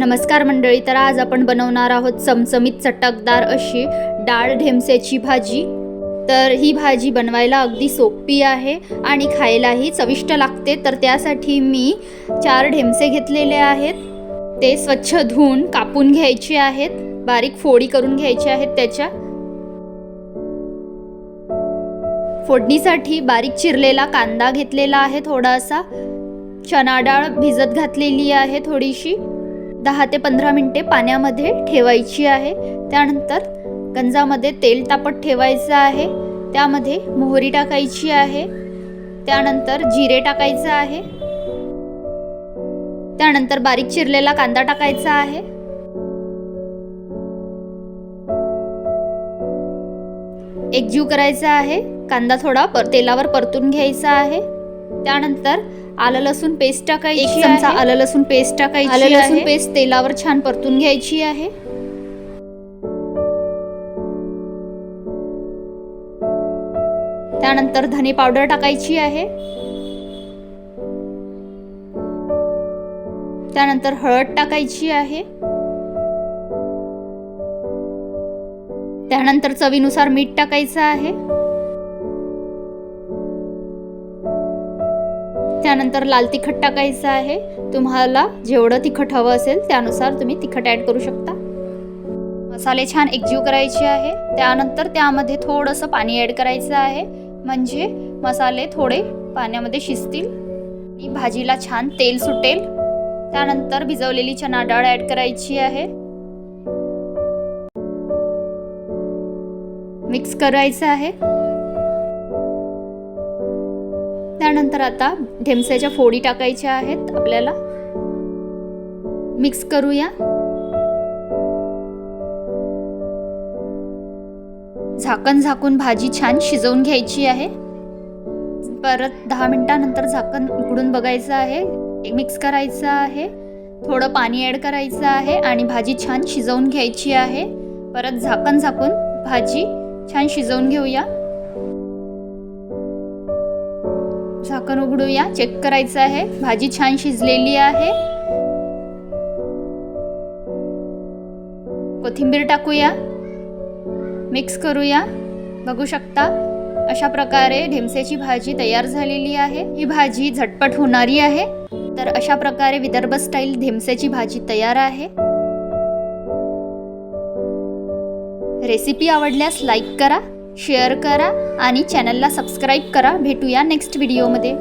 नमस्कार मंडळी, तर आज आपण बनवणार आहोत चमचमीत चटकदार अशी डाळ ढेमसेची भाजी। तर ही भाजी बनवायला अगदी सोपी आहे आणि खायलाही चविष्ट लागते। तर त्यासाठी मी 4 ढेमसे घेतलेले आहेत। ते स्वच्छ धुवून कापून घ्यायचे आहेत, बारीक फोडी करून घ्यायचे आहेत। त्याच्या फोडणीसाठी बारीक चिरलेला कांदा घेतलेला आहे, थोडासा चणा डाळ भिजत घातलेली आहे, थोडीशी 10 ते 15 मिनिटे पाण्यामध्ये ठेवायची आहे। त्यानंतर गंजामध्ये तेल तापत ठेवायचं आहे, त्यामध्ये मोहरी टाकायची आहे, त्यानंतर जिरे टाकायचं आहे, त्यानंतर बारीक चिरलेला कांदा टाकायचा आहे, एकजीव करायचा आहे। कांदा थोडा तेलावर परतून घ्यायचा आहे। त्यानंतर आलं लसूण पेस्ट टाकायची आहे, 1 चमचा आलं लसूण पेस्ट टाकायची आहे। आलं लसूण पेस्ट तेलावर छान परतून घ्यायची आहे। त्यानंतर धने पावडर टाकायची आहे, त्यानंतर हळद टाकायची आहे, त्यानंतर चवीनुसार मीठ टाकायचं आहे, त्यानंतर लाल तिखट टाकायचं आहे। तुम्हाला जेवढं तिखट हवं असेल त्यानुसार तुम्ही तिखट ॲड करू शकता। मसाले छान एकजीव करायचे आहे। त्यानंतर त्यामध्ये थोडंसं पाणी ॲड करायचं आहे, म्हणजे मसाले थोडे पाण्यामध्ये शिजतील आणि भाजीला छान तेल सुटेल। त्यानंतर भिजवलेली चणा डाळ ॲड करायची आहे, मिक्स करायचं आहे। त्यानंतर आता ढेमसेच्या फोडी टाकायच्या आहेत आपल्याला, मिक्स करूया। झाकण झाकून भाजी छान शिजवून घ्यायची आहे। परत 10 मिनिटांनंतर झाकण उघडून बघायचं आहे, मिक्स करायचं आहे, थोडं पाणी ॲड करायचं आहे आणि भाजी छान शिजवून घ्यायची आहे। परत झाकण झाकून भाजी छान शिजवून घेऊया। झाकण उघडूया, चेक करायचं आहे, भाजी छान शिजलेली आहे। कोथिंबीर टाकूया, मिक्स करूया। बघू शकता अशा प्रकारे ढेमसेची भाजी तयार झालेली आहे। ही भाजी झटपट होणारी आहे। तर अशा प्रकारे विदर्भ स्टाईल ढेमसेची भाजी तयार आहे। रेसिपी आवडल्यास लाईक करा, शेअर करा आणि चॅनलला सबस्क्राईब करा। भेटूया नेक्स्ट व्हिडिओमध्ये।